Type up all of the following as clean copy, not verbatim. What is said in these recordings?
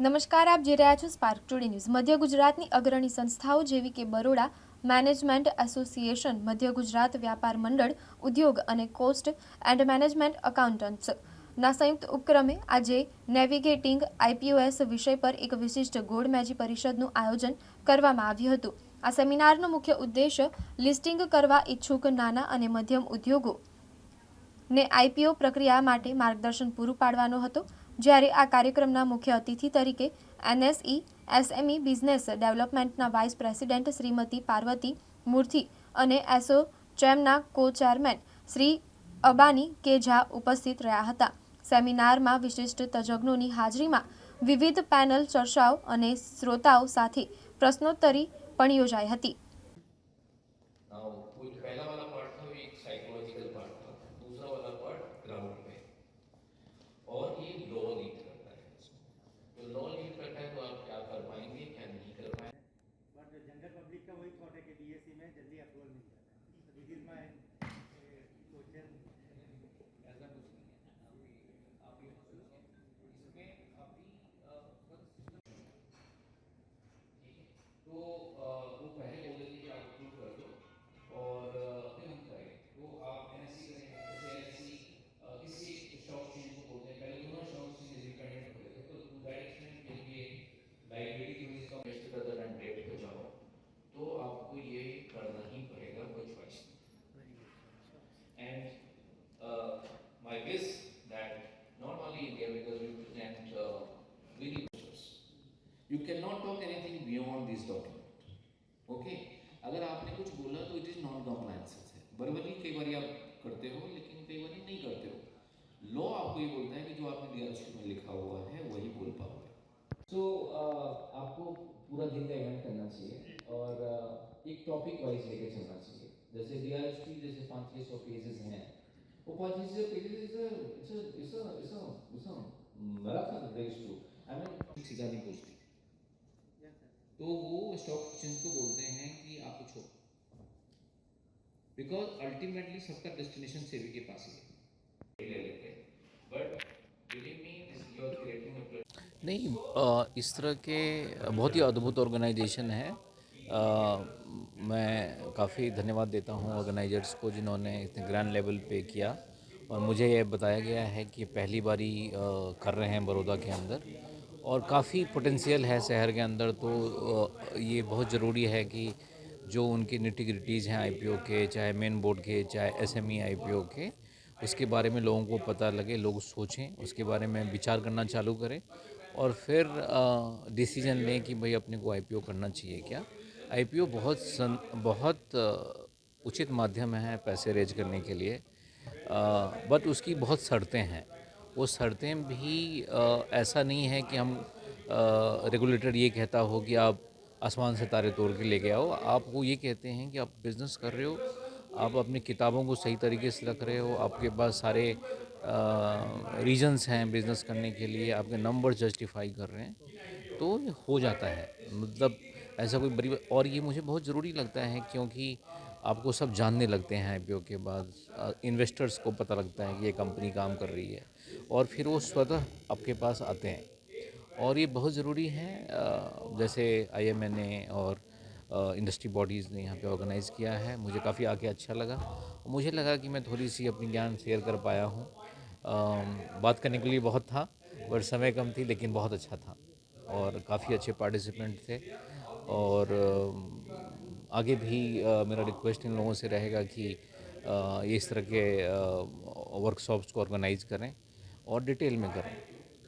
નમસ્કાર, આપ જોઈ રહ્યા છો સ્પાર્ક ટુડે ન્યૂઝ. મધ્ય ગુજરાતની અગ્રણી સંસ્થાઓ જેવી કે બરોડા મેનેજમેન્ટ એસોસિએશન, મધ્ય ગુજરાત વ્યાપાર મંડળ, ઉદ્યોગ અને કોસ્ટ એન્ડ મેનેજમેન્ટ અકાઉન્ટન્ટ્સ ના સંયુક્ત ઉપક્રમે આજે નેવિગેટિંગ આઈપીઓએસ વિષય પર એક વિશિષ્ટ ગોળમેજી પરિષદનું આયોજન કરવામાં આવ્યું હતું. આ સેમિનારનો મુખ્ય ઉદ્દેશ લિસ્ટિંગ કરવા ઈચ્છુક નાના અને મધ્યમ ઉદ્યોગો ને આઈપીઓ પ્રક્રિયા માટે માર્ગદર્શન પૂરું પાડવાનો હતો. જ્યારે આ કાર્યક્રમના મુખ્ય અતિથિ તરીકે એનએસઈ એસએમઈ બિઝનેસ ડેવલપમેન્ટના વાઇસ પ્રેસિડેન્ટ શ્રીમતી પાર્વતી મૂર્તિ અને એસોચેમના કો-ચેરમેન શ્રી અબાની કે ઝા ઉપસ્થિત રહ્યા હતા. સેમિનારમાં વિશિષ્ટ તજજ્ઞોની હાજરીમાં વિવિધ પેનલ ચર્ચાઓ અને શ્રોતાઓ સાથે પ્રશ્નોત્તરી પણ યોજાઈ હતી. पहला वाला पार्ट था वो एक साइकोलॉजिकल पार्ट था, दूसरा वाला पार्ट ग्राउंड पे, और ये लॉ लीड करता है इसमें. तो लॉ लीड करता है तो आप क्या कर पाएंगे क्या नहीं कर पाएंगे. बट जनरल पब्लिक का वही थॉट है कि बीएससी में जल्दी अप्रूवल मिल जाता है. तो दिस इज माय क्वेश्चन. ऐसा कुछ नहीं है. आप ये सोचिए इसमें अभी तो वो पहले बोल रहे थे कि आप अप्रूव कर दो और फिर हम करेंगे. तो आप एनएससी करेंगे, जैसे एनएससी किसी स्टॉक चेंज को बोलते हैं, पहले दोनों स्टॉक चेंज इंडिपेंडेंट होते थे, तो दैट एक्सटेंड के लिए लाइबिलिटी थोड़ी सी कम बेस्ट करता है डेट पे जाओ तो आपको ये करना ही पड़ेगा, कोई चॉइस नहीं. And my guess that not only India because we present very you cannot talk anything beyond this document. Okay, अगर आपने कुछ बोला तो इट इज नॉन कॉम्प्लायंसेस है. बराबर कई बार आप करते हो लेकिन कई बार नहीं करते हो. लॉ आपको ये बोलता है कि जो आपने डीआरएस में लिखा हुआ है वही बोल पाओगे. सो आपको पूरा दिन का इवेंट करना चाहिए और एक टॉपिक वाइज लेके चलना चाहिए. जैसे डीआरएसटी जैसे 500 पेजेस हैं, वो 500 pages it's a marathon race too. I mean सीधा नहीं पूछती तो वो स्टॉक एक्सचेंज को बोलते हैं कि आप पूछो, बिकॉज अल्टीमेटली सबका डेस्टिनेशन सेवी के पास ही है. But believe me you are creating a नहीं, इस तरह के बहुत ही अद्भुत ऑर्गेनाइजेशन है. मैं काफ़ी धन्यवाद देता हूँ ऑर्गेनाइजर्स को जिन्होंने इतने ग्रैंड लेवल पे किया, और मुझे ये बताया गया है कि पहली बारी कर रहे हैं बड़ौदा के अंदर, और काफ़ी पोटेंशियल है शहर के अंदर. तो ये बहुत ज़रूरी है कि जो उनकी निटी ग्रिटीज़ हैं आईपीओ के, चाहे मेन बोर्ड के, चाहे एसएमई आईपीओ के, उसके बारे में लोगों को पता लगे, लोग सोचें, उसके बारे में विचार करना चालू करें और फिर डिसीजन लें कि भाई अपने को आईपीओ करना चाहिए क्या. आईपीओ बहुत उचित माध्यम है पैसे रेज करने के लिए, बट उसकी बहुत शर्तें हैं. वो शर्तें भी ऐसा नहीं है कि हम रेगुलेटर ये कहता हो कि आप आसमान से तारे तोड़ के लेके आओ. आप वो ये कहते हैं कि आप बिज़नेस कर रहे हो, आप अपनी किताबों को सही तरीके से रख रहे हो, आपके पास सारे रीजंस हैं बिज़नेस करने के लिए, आपके नंबर जस्टिफाई कर रहे हैं, तो हो जाता है. मतलब ऐसा कोई बड़ी और ये मुझे बहुत ज़रूरी लगता है क्योंकि आपको सब जानने लगते हैं आईपीओ के बाद. इन्वेस्टर्स को पता लगता है कि ये कंपनी काम कर रही है और फिर वो स्वतः आपके पास आते हैं, और ये बहुत ज़रूरी है. जैसे आईएमएनए और इंडस्ट्री बॉडीज़ ने यहाँ पे ऑर्गेनाइज़ किया है, मुझे काफ़ी आके अच्छा लगा. मुझे लगा कि मैं थोड़ी सी अपनी ज्ञान शेयर कर पाया हूँ. बात करने के लिए बहुत था पर समय कम थी, लेकिन बहुत अच्छा था और काफ़ी अच्छे पार्टिसिपेंट थे. और आगे भी मेरा रिक्वेस्ट इन लोगों से रहेगा कि ये इस तरह के वर्कशॉप्स को ऑर्गेनाइज़ करें और डिटेल में करें.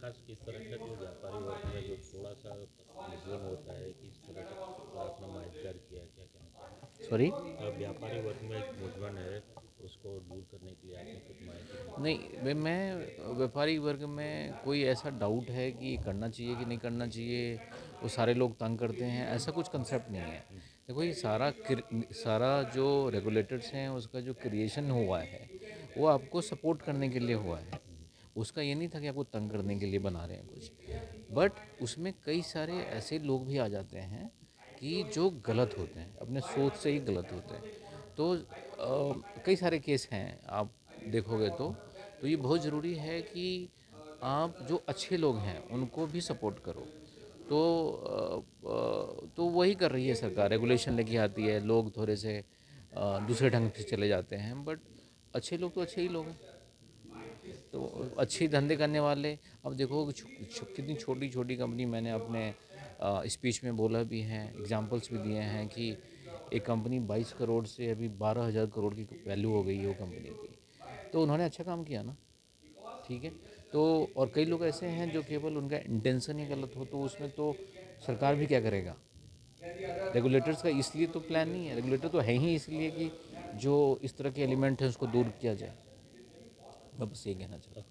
खास इस तरह का जो व्यापारी वर्ग में जो थोड़ा सा विजुअल होता है कि इस तरह का अपना माहितगार किया, क्या कहना चाहिए. सॉरी, व्यापारी वर्ग में एक मूंझवण है, उसको दूर करने के लिए आपने कुछ माहिती. नहीं, मैं व्यापारी वर्ग में कोई ऐसा डाउट है कि करना चाहिए कि नहीं करना चाहिए, वो सारे लोग तंग करते हैं, ऐसा कुछ कंसेप्ट नहीं है. देखो, ये सारा जो रेगुलेटर्स हैं उसका जो क्रिएशन हुआ है वो आपको सपोर्ट करने के लिए हुआ है. उसका ये नहीं था कि आपको तंग करने के लिए बना रहे हैं कुछ. बट उसमें कई सारे ऐसे लोग भी आ जाते हैं कि जो गलत होते हैं, अपने सोच से ही गलत होते हैं. तो कई सारे केस हैं आप देखोगे तो ये बहुत ज़रूरी है कि आप जो अच्छे लोग हैं उनको भी सपोर्ट करो। तो वही कर रही है सरकार, रेगुलेशन लेके आती है, लोग थोड़े से दूसरे ढंग से चले जाते हैं, बट अच्छे लोग तो अच्छे ही लोग हैं। तो अच्छे धंधे करने वाले, अब देखो कि कितनी छोटी छोटी कंपनी, मैंने अपने स्पीच में बोला भी है, एग्जांपल्स भी दिए हैं कि एक कंपनी 22 करोड़ से अभी 12,000 करोड़ की वैल्यू हो गई है वो कंपनी की। तो उन्होंने अच्छा काम किया ना, ठीक है। तो और कई लोग ऐसे हैं जो केवल उनका इंटेंशन ही गलत हो, तो उसमें तो सरकार भी क्या करेगा। रेगुलेटर्स का इसलिए तो प्लान नहीं है, रेगुलेटर तो है ही इसलिए कि जो इस तरह के एलिमेंट हैं उसको दूर किया जाए। मैं बस ये कहना चाहता हूँ।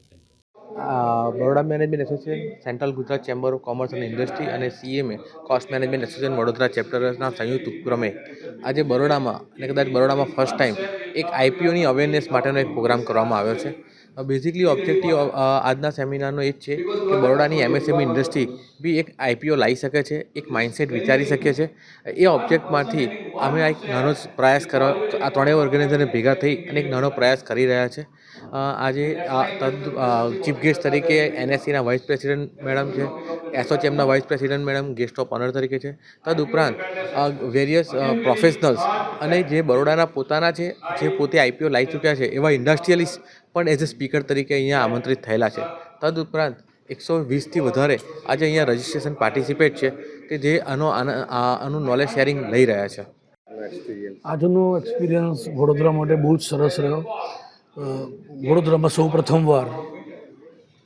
Baroda management association, central Gujarat chamber of commerce અને ઇન્ડસ્ટ્રી અને સીએમએ કોસ્ટ મેનેજમેન્ટ એસોસિએશન વડોદરા ચેપ્ટરના સંયુક્ત ઉપક્રમે આજે બરોડામાં અને કદાચ બરોડામાં ફર્સ્ટ ટાઈમ એક આઈપીઓની અવેરનેસ માટેનો એક પ્રોગ્રામ કરવામાં આવ્યો છે. બેઝિકલી ઓબ્જેક્ટિવ આજના સેમિનારનો એ જ છે કે બરોડાની એમએસએમઈ ઇન્ડસ્ટ્રી બી એક આઈપીઓ લાવી શકે છે, એક માઇન્ડસેટ વિચારી શકે છે. એ ઓબ્જેક્ટમાંથી અમે એક નાનો પ્રયાસ કરવા, આ ત્રણેય ઓર્ગેનાઇઝરને ભેગા થઈ અને એક નાનો પ્રયાસ કરી રહ્યા છે. આજે ચીફ ગેસ્ટ તરીકે એનએસસીના વાઇસ પ્રેસિડેન્ટ મેડમ છે, એસોચેમના vice president madam guest of honour તરીકે છે. તદુપરાંત વેરિયસ પ્રોફેશનલ્સ અને જે બરોડાના પોતાના છે, જે પોતે આઈપીઓ લાવી ચૂક્યા છે એવા ઇન્ડસ્ટ્રીયલિસ્ટ પણ એઝ અ સ્પીકર તરીકે અહીંયા આમંત્રિત થયેલા છે. તદુપરાંત 120થી વધારે આજે અહીંયા રજિસ્ટ્રેશન પાર્ટિસિપેટ છે કે જે આનું નોલેજ શેરિંગ લઈ રહ્યા છે. આજનો એક્સપિરિયન્સ વડોદરા માટે બહુ જ સરસ રહ્યો. વડોદરામાં સૌ પ્રથમવાર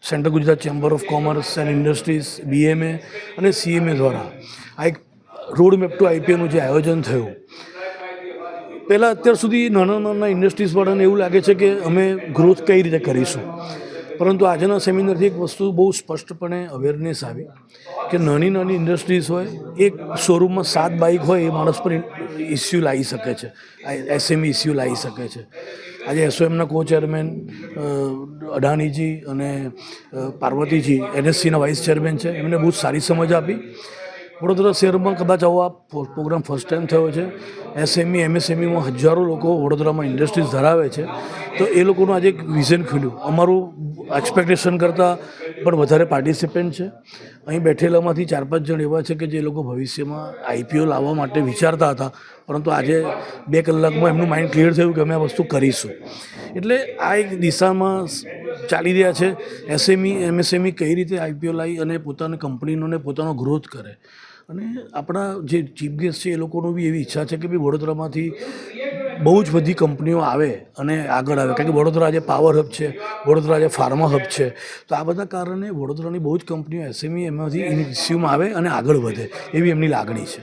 central Gujarat chamber of commerce and industries, BMA અને સીએમએ દ્વારા આ એક રોડ મેપ ટુ આઈપીઓનું જે આયોજન થયું. પહેલાં અત્યાર સુધી નાના નાના ઇન્ડસ્ટ્રીઝવાળાને એવું લાગે છે કે અમે ગ્રોથ કઈ રીતે કરીશું, પરંતુ આજના સેમિનારથી એક વસ્તુ બહુ સ્પષ્ટપણે અવેરનેસ આવી કે નાની નાની ઇન્ડસ્ટ્રીઝ હોય, એક શોરૂમમાં 7 બાઇક હોય એ માણસ પર ઇસ્યુ લાવી શકે છે, એસએમઈ ઇસ્યુ લાવી શકે છે. આજે એસઓએમના કો ચેરમેન અડાણીજી અને પાર્વતીજી એનએસસીના વાઇસ ચેરમેન છે, એમને બહુ સારી સમજ આપી. વડોદરા શહેરમાં કદાચ આવો આ પ્રોગ્રામ ફર્સ્ટ ટાઈમ થયો છે. એસએમઈ એમએસએમઈમાં હજારો લોકો વડોદરામાં ઇન્ડસ્ટ્રીઝ ધરાવે છે, તો એ લોકોનું આજે એક વિઝન ખુલ્યું. અમારું એક્સપેક્ટેશન કરતાં પણ વધારે પાર્ટિસિપન્ટ છે. અહીં બેઠેલામાંથી 4-5 જણ એવા છે કે જે લોકો ભવિષ્યમાં આઈપીઓ લાવવા માટે વિચારતા હતા, પરંતુ આજે 2 કલાકમાં એમનું માઇન્ડ ક્લિયર થયું કે અમે આ વસ્તુ કરીશું. એટલે આ એક દિશામાં ચાલી રહ્યા છે. એસએમઈ એમએસએમઈ કઈ રીતે આઈપીઓ લાવી અને પોતાની કંપનીનોને પોતાનો ગ્રોથ કરે. અને આપણા જે ચીફ ગેસ્ટ છે એ લોકોનું બી એવી ઈચ્છા છે કે ભાઈ વડોદરામાંથી બહુ જ બધી કંપનીઓ આવે અને આગળ આવે, કારણ કે વડોદરા આજે પાવર હબ છે, વડોદરા આજે ફાર્મા હબ છે. તો આ બધા કારણે વડોદરાની બહુ જ કંપનીઓ એસએમઈ એમાંથી ઇસ્યુમાં આવે અને આગળ વધે એવી એમની લાગણી છે.